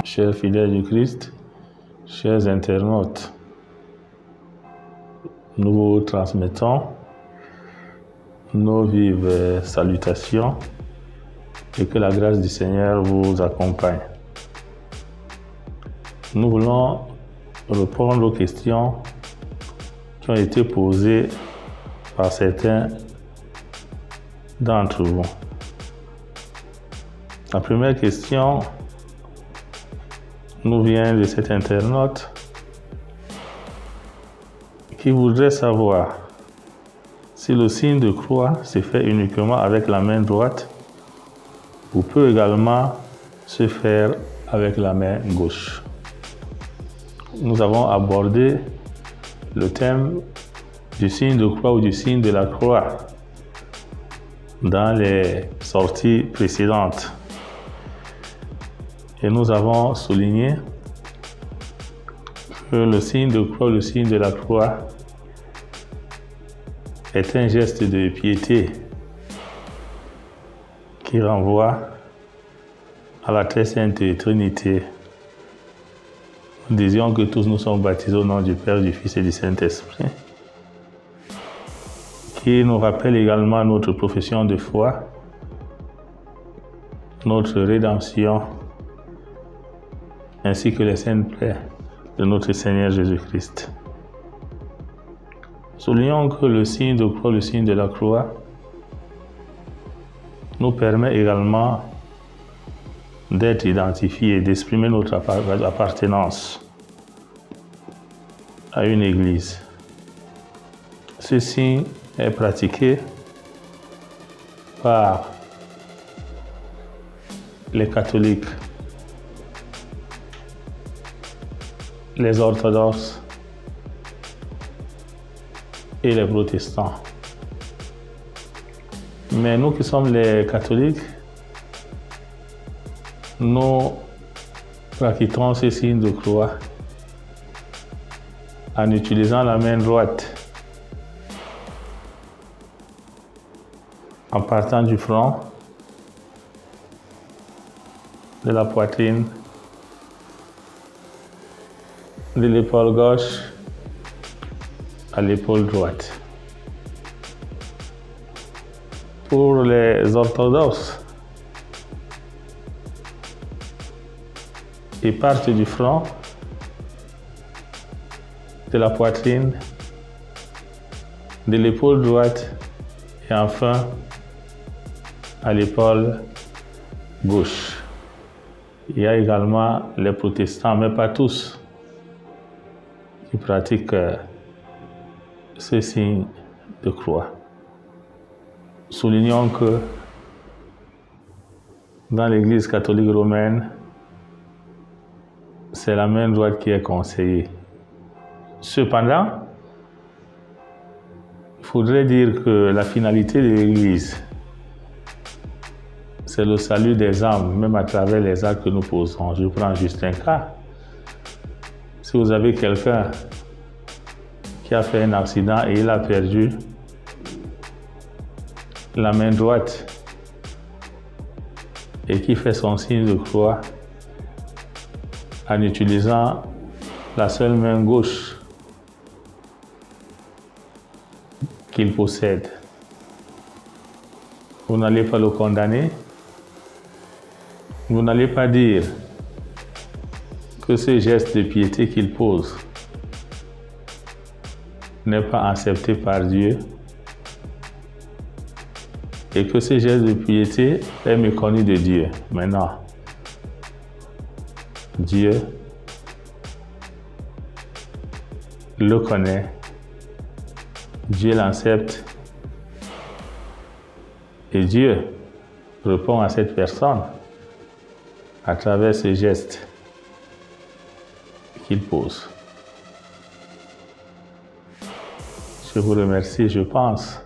Chers fidèles du Christ, chers internautes, nous vous transmettons nos vives salutations et que la grâce du Seigneur vous accompagne. Nous voulons répondre aux questions qui ont été posées par certains d'entre vous. La première question nous vient de cet internaute qui voudrait savoir si le signe de croix se fait uniquement avec la main droite ou peut également se faire avec la main gauche. Nous avons abordé le thème du signe de croix ou du signe de la croix dans les sorties précédentes. Et nous avons souligné que le signe de croix, le signe de la croix, est un geste de piété qui renvoie à la très sainte Trinité. Nous disions que tous nous sommes baptisés au nom du Père, du Fils et du Saint-Esprit, qui nous rappelle également notre profession de foi, notre rédemption, ainsi que les saintes plaies de notre Seigneur Jésus-Christ. Soulignons que le signe de croix, le signe de la croix, nous permet également d'être identifiés et d'exprimer notre appartenance à une église. Ce signe est pratiqué par les catholiques, les orthodoxes et les protestants. Mais nous qui sommes les catholiques, nous pratiquons ce signe de croix en utilisant la main droite, en partant du front, de la poitrine, de l'épaule gauche à l'épaule droite. Pour les orthodoxes, ils partent du front, de la poitrine, de l'épaule droite et enfin à l'épaule gauche. Il y a également les protestants, mais pas tous, qui pratiquent ce signe de croix. Soulignons que dans l'Église catholique romaine, c'est la main droite qui est conseillée. Cependant, il faudrait dire que la finalité de l'Église, c'est le salut des âmes, même à travers les actes que nous posons. Je prends juste un cas. Si vous avez quelqu'un qui a fait un accident et il a perdu la main droite et qui fait son signe de croix en utilisant la seule main gauche qu'il possède, vous n'allez pas le condamner, vous n'allez pas dire que ce geste de piété qu'il pose n'est pas accepté par Dieu et que ce geste de piété est méconnu de Dieu. Maintenant, Dieu le connaît, Dieu l'accepte et Dieu répond à cette personne à travers ce geste qu'il pose. Je vous remercie, je pense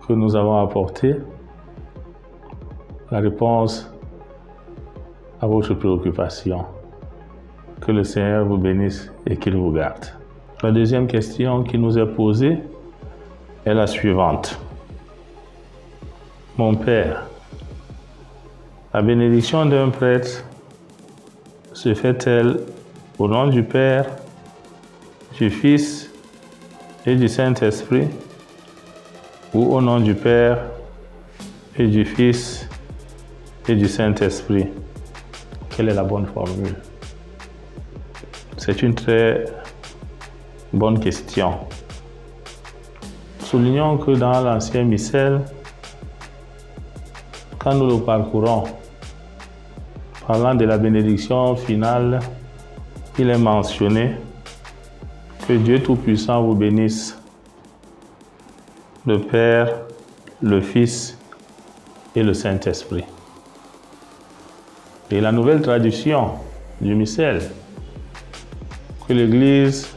que nous avons apporté la réponse à votre préoccupation. Que le Seigneur vous bénisse et qu'il vous garde. La deuxième question qui nous est posée est la suivante. Mon Père, la bénédiction d'un prêtre se fait-elle au nom du Père, du Fils et du Saint-Esprit, ou au nom du Père et du Fils et du Saint-Esprit? Quelle est la bonne formule? C'est une très bonne question. Soulignons que dans l'ancien missel, quand nous le parcourons, parlant de la bénédiction finale, il est mentionné que Dieu Tout-Puissant vous bénisse, le Père, le Fils et le Saint-Esprit. Et la nouvelle traduction du missel que l'Église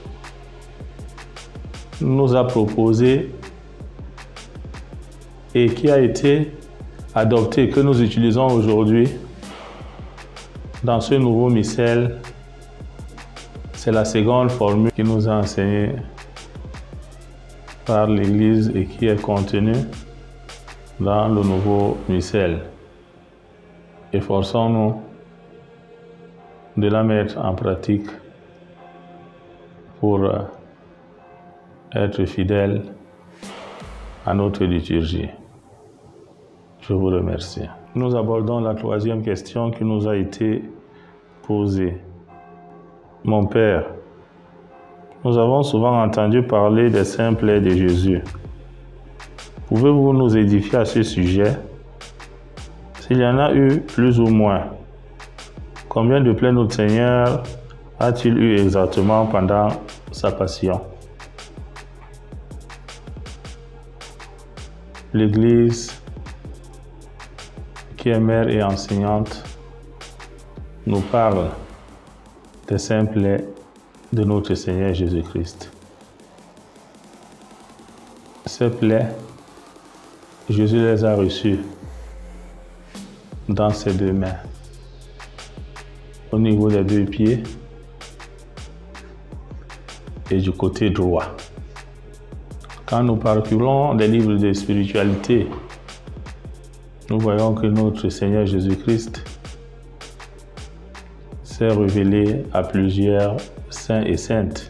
nous a proposée et qui a été adoptée, que nous utilisons aujourd'hui dans ce nouveau missel, c'est la seconde formule qui nous a enseignée par l'Église et qui est contenue dans le nouveau missel. Efforçons-nous de la mettre en pratique pour être fidèles à notre liturgie. Je vous remercie. Nous abordons la troisième question qui nous a été posée. Mon Père, nous avons souvent entendu parler des saints plaies de Jésus. Pouvez-vous nous édifier à ce sujet? S'il y en a eu plus ou moins, combien de plaies notre Seigneur a-t-il eu exactement pendant sa passion? L'Église, qui est mère et enseignante, nous parle des saints plaies de notre Seigneur Jésus-Christ. Ces plaies, Jésus les a reçues dans ses deux mains, au niveau des deux pieds et du côté droit. Quand nous parcourons des livres de spiritualité, nous voyons que notre Seigneur Jésus-Christ s'est révélé à plusieurs saints et saintes.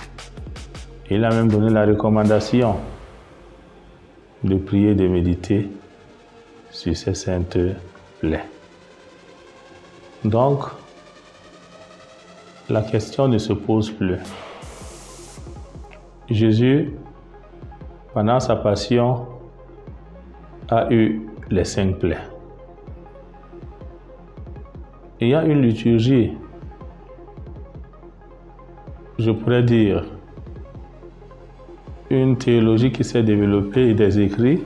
Il a même donné la recommandation de prier et de méditer sur ces saintes plaies. Donc, la question ne se pose plus. Jésus, pendant sa passion, a eu les 5 plaies. Il y a une liturgie, je pourrais dire, une théologie qui s'est développée et des écrits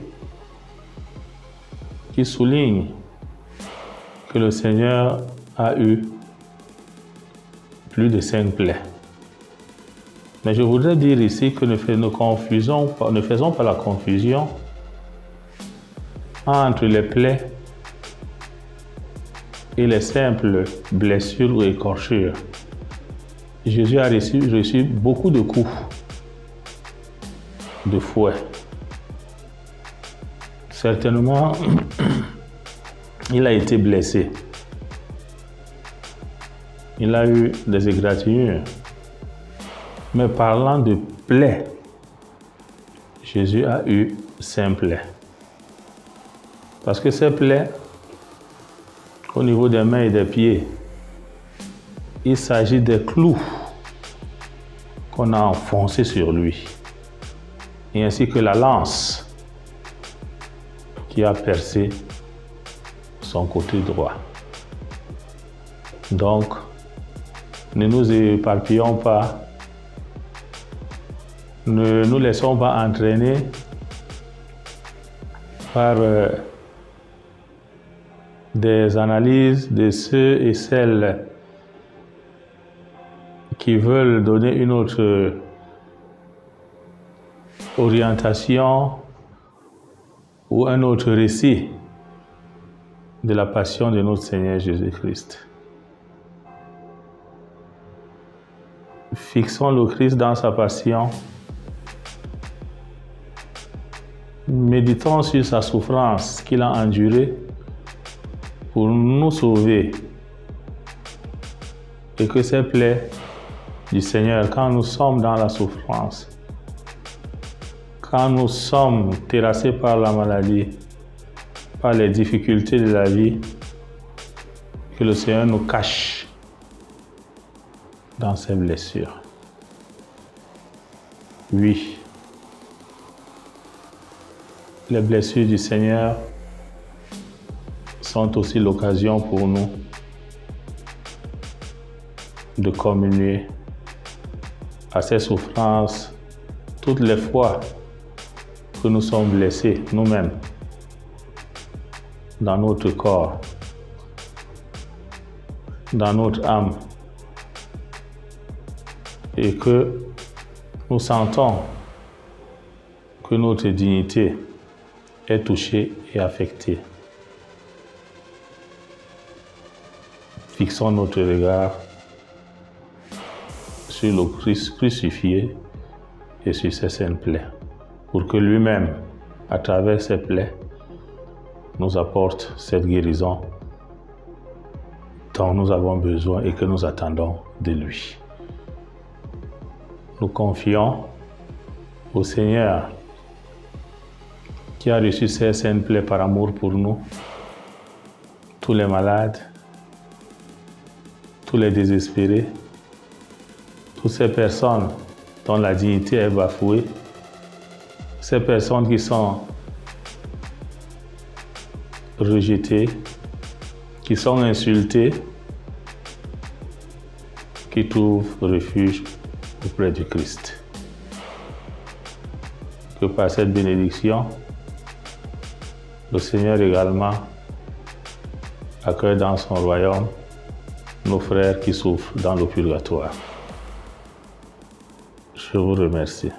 qui soulignent que le Seigneur a eu plus de 5 plaies. Mais je voudrais dire ici que ne faisons pas la confusion entre les plaies et les simples blessures ou écorchures. Jésus a reçu beaucoup de coups de fouet. Certainement, il a été blessé. Il a eu des égratignures. Mais parlant de plaies, Jésus a eu 5 plaies. Parce que ces plaies, au niveau des mains et des pieds, il s'agit des clous qu'on a enfoncés sur lui, et ainsi que la lance qui a percé son côté droit. Donc, ne nous éparpillons pas, ne nous laissons pas entraîner par des analyses de ceux et celles qui veulent donner une autre orientation ou un autre récit de la passion de notre Seigneur Jésus-Christ. Fixons le Christ dans sa passion. Méditons sur sa souffrance qu'il a endurée pour nous sauver Et que ces plaies du Seigneur, quand nous sommes dans la souffrance, quand nous sommes terrassés par la maladie, par les difficultés de la vie, que le Seigneur nous cache dans ses blessures. Oui, les blessures du Seigneur sont aussi l'occasion pour nous de communier à ces souffrances toutes les fois que nous sommes blessés nous-mêmes dans notre corps, dans notre âme, et que nous sentons que notre dignité est touchée et affectée. Fixons notre regard sur le Christ crucifié et sur ses saintes plaies, pour que lui-même, à travers ses plaies, nous apporte cette guérison dont nous avons besoin et que nous attendons de lui. Nous confions au Seigneur qui a reçu ces saintes plaies par amour pour nous, tous les malades, tous les désespérés, toutes ces personnes dont la dignité est bafouée, ces personnes qui sont rejetées, qui sont insultées, qui trouvent refuge auprès du Christ. Que par cette bénédiction, le Seigneur également accueille dans son royaume nos frères qui souffrent dans le purgatoire. Je vous remercie.